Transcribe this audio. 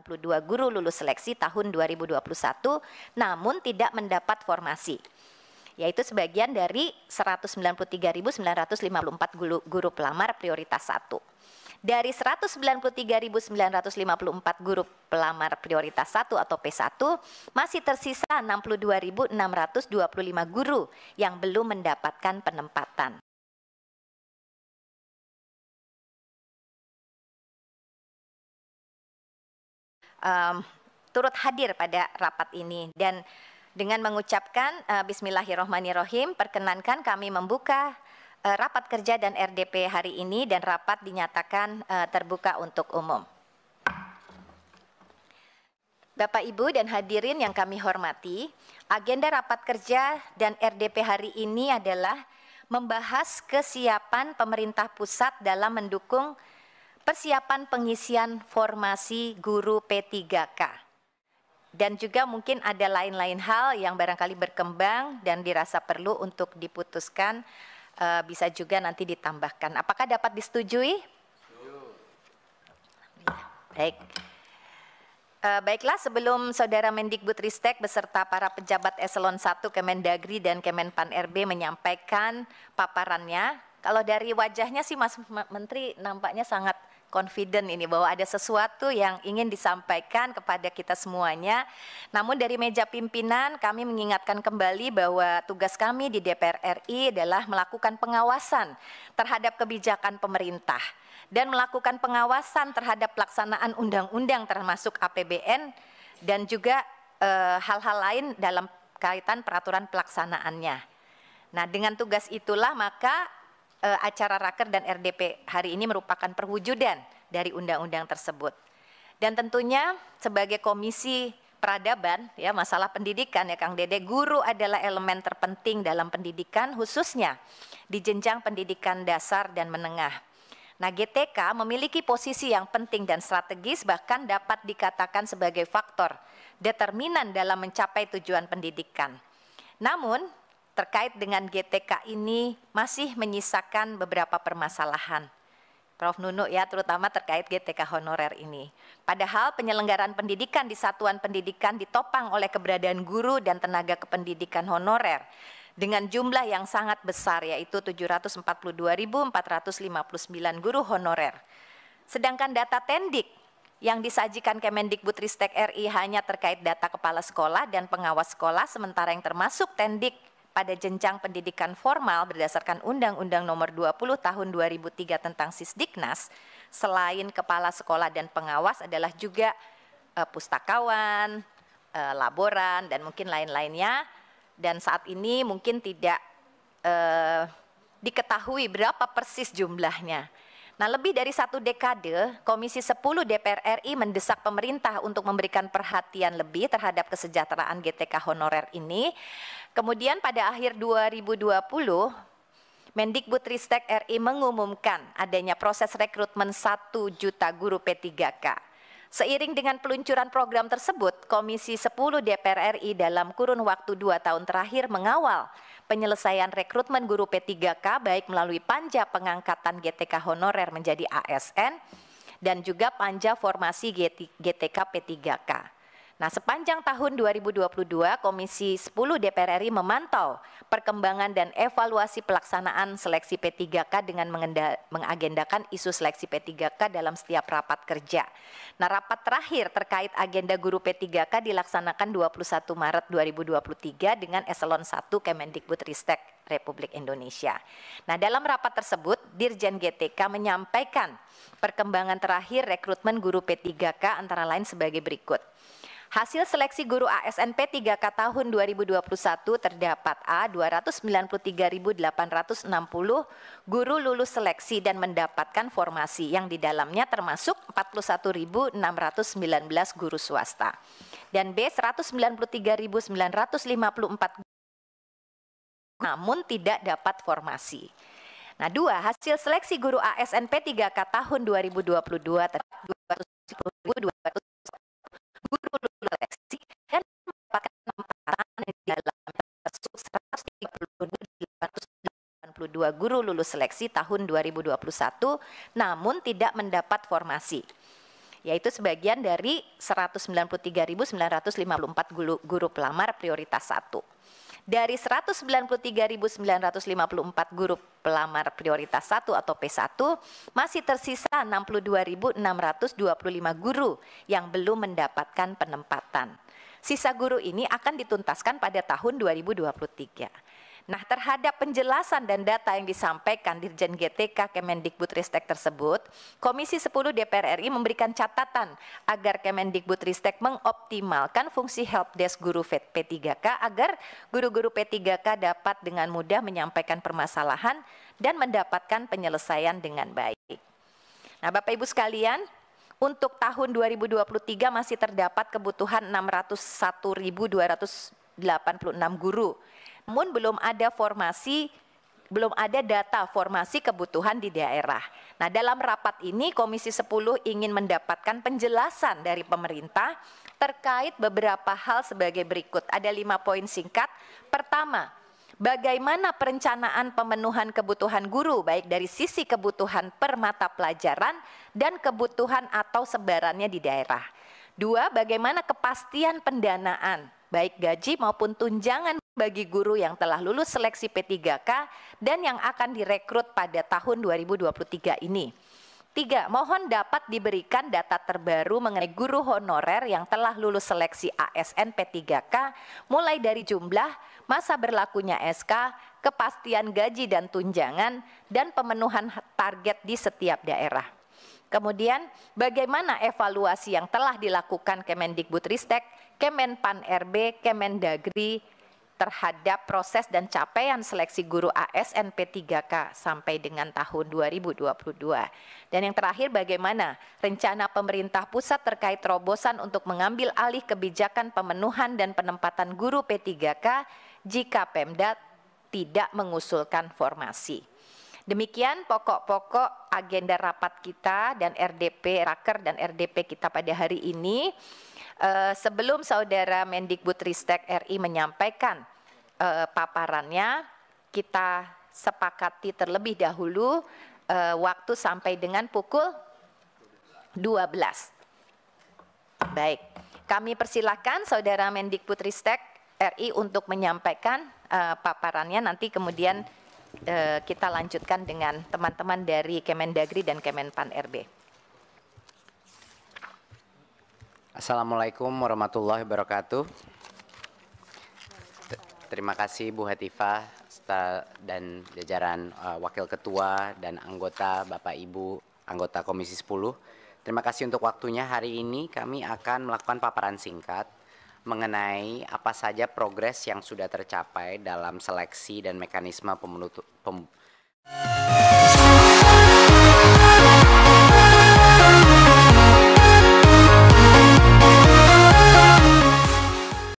82 guru lulus seleksi tahun 2021 namun tidak mendapat formasi, yaitu sebagian dari 193.954 guru pelamar prioritas 1. Dari 193.954 guru pelamar prioritas 1 atau P1 masih tersisa 62.625 guru yang belum mendapatkan penempatan. Turut hadir pada rapat ini, dan dengan mengucapkan Bismillahirrohmanirrohim, perkenankan kami membuka rapat kerja dan RDP hari ini, dan rapat dinyatakan terbuka untuk umum. Bapak Ibu dan hadirin yang kami hormati, agenda rapat kerja dan RDP hari ini adalah membahas kesiapan pemerintah pusat dalam mendukung persiapan pengisian formasi guru P3K. Dan juga mungkin ada lain-lain hal yang barangkali berkembang dan dirasa perlu untuk diputuskan, bisa juga nanti ditambahkan. Apakah dapat disetujui? Baik. Baiklah, sebelum Saudara Mendikbudristek beserta para pejabat eselon 1 Kemendagri dan Kemenpan RB menyampaikan paparannya, kalau dari wajahnya sih Mas Menteri nampaknya sangat confident ini bahwa ada sesuatu yang ingin disampaikan kepada kita semuanya. Namun dari meja pimpinan kami mengingatkan kembali bahwa tugas kami di DPR RI adalah melakukan pengawasan terhadap kebijakan pemerintah dan melakukan pengawasan terhadap pelaksanaan undang-undang termasuk APBN dan juga hal-hal lain dalam kaitan peraturan pelaksanaannya. Nah, dengan tugas itulah maka acara Raker dan RDP hari ini merupakan perwujudan dari undang-undang tersebut. Dan tentunya sebagai komisi peradaban, ya, masalah pendidikan ya Kang Dede, guru adalah elemen terpenting dalam pendidikan khususnya di jenjang pendidikan dasar dan menengah. Nah, GTK memiliki posisi yang penting dan strategis, bahkan dapat dikatakan sebagai faktor determinan dalam mencapai tujuan pendidikan. Namun terkait dengan GTK ini masih menyisakan beberapa permasalahan, Prof. Nunu, ya, terutama terkait GTK honorer ini. Padahal penyelenggaraan pendidikan di satuan pendidikan ditopang oleh keberadaan guru dan tenaga kependidikan honorer dengan jumlah yang sangat besar, yaitu 742.459 guru honorer. Sedangkan data Tendik yang disajikan Kemendikbudristek RI hanya terkait data kepala sekolah dan pengawas sekolah, sementara yang termasuk Tendik pada jenjang pendidikan formal berdasarkan Undang-Undang Nomor 20 Tahun 2003 tentang Sisdiknas, selain kepala sekolah dan pengawas adalah juga pustakawan, laboran, dan mungkin lain-lainnya. Dan saat ini mungkin tidak diketahui berapa persis jumlahnya. Nah, lebih dari 1 dekade, Komisi 10 DPR RI mendesak pemerintah untuk memberikan perhatian lebih terhadap kesejahteraan GTK honorer ini. Kemudian pada akhir 2020, Mendikbudristek RI mengumumkan adanya proses rekrutmen 1 juta guru P3K. Seiring dengan peluncuran program tersebut, Komisi 10 DPR RI dalam kurun waktu 2 tahun terakhir mengawal penyelesaian rekrutmen guru P3K baik melalui panja pengangkatan GTK honorer menjadi ASN dan juga panja formasi GTK P3K. Nah, sepanjang tahun 2022, Komisi 10 DPR RI memantau perkembangan dan evaluasi pelaksanaan seleksi P3K dengan mengagendakan isu seleksi P3K dalam setiap rapat kerja. Nah, rapat terakhir terkait agenda guru P3K dilaksanakan 21 Maret 2023 dengan eselon 1 Kemendikbudristek Republik Indonesia. Nah, dalam rapat tersebut, Dirjen GTK menyampaikan perkembangan terakhir rekrutmen guru P3K antara lain sebagai berikut. Hasil seleksi guru ASN P3K tahun 2021 terdapat A 293.860 guru lulus seleksi dan mendapatkan formasi yang di dalamnya termasuk 41.619 guru swasta. Dan B 193.954 namun tidak dapat formasi. Nah, 2, hasil seleksi guru ASN P3K tahun 2022 terdapat 210.200 guru lulus seleksi dan mendapatkan penempatan di dalam tersebut 132.882 guru lulus seleksi tahun 2021 namun tidak mendapat formasi. yaitu sebagian dari 193.954 guru pelamar prioritas 1. Dari 193.954 guru pelamar prioritas 1 atau P1, masih tersisa 62.625 guru yang belum mendapatkan penempatan. Sisa guru ini akan dituntaskan pada tahun 2023. Nah, terhadap penjelasan dan data yang disampaikan Dirjen GTK Kemendikbudristek tersebut, Komisi 10 DPR RI memberikan catatan agar Kemendikbudristek mengoptimalkan fungsi helpdesk guru P3K agar guru-guru P3K dapat dengan mudah menyampaikan permasalahan dan mendapatkan penyelesaian dengan baik. Nah, Bapak Ibu sekalian, untuk tahun 2023 masih terdapat kebutuhan 601.286 guru. Namun belum ada data formasi kebutuhan di daerah. Nah, dalam rapat ini Komisi 10 ingin mendapatkan penjelasan dari pemerintah terkait beberapa hal sebagai berikut. Ada 5 poin singkat. Pertama, bagaimana perencanaan pemenuhan kebutuhan guru baik dari sisi kebutuhan per mata pelajaran dan kebutuhan atau sebarannya di daerah. 2, bagaimana kepastian pendanaan baik gaji maupun tunjangan bagi guru yang telah lulus seleksi P3K dan yang akan direkrut pada tahun 2023 ini. 3, mohon dapat diberikan data terbaru mengenai guru honorer yang telah lulus seleksi ASN P3K mulai dari jumlah, masa berlakunya SK, kepastian gaji dan tunjangan, dan pemenuhan target di setiap daerah. Kemudian, bagaimana evaluasi yang telah dilakukan Kemendikbudristek, Kemenpan RB, Kemendagri terhadap proses dan capaian seleksi guru ASN P3K sampai dengan tahun 2022. Dan yang terakhir, bagaimana rencana pemerintah pusat terkait terobosan untuk mengambil alih kebijakan pemenuhan dan penempatan guru P3K jika Pemda tidak mengusulkan formasi. Demikian pokok-pokok agenda rapat kita dan RDP, Raker dan RDP kita pada hari ini. Sebelum Saudara Mendikbudristek RI menyampaikan paparannya, kita sepakati terlebih dahulu waktu sampai dengan pukul 12. Baik, kami persilakan Saudara Mendikbudristek RI untuk menyampaikan paparannya, nanti kemudian kita lanjutkan dengan teman-teman dari Kemendagri dan Kemenpan RB. Assalamualaikum warahmatullahi wabarakatuh. Terima kasih Bu Hatifah dan jajaran Wakil Ketua dan anggota Bapak Ibu anggota Komisi 10. Terima kasih untuk waktunya. Hari ini kami akan melakukan paparan singkat mengenai apa saja progres yang sudah tercapai dalam seleksi dan mekanisme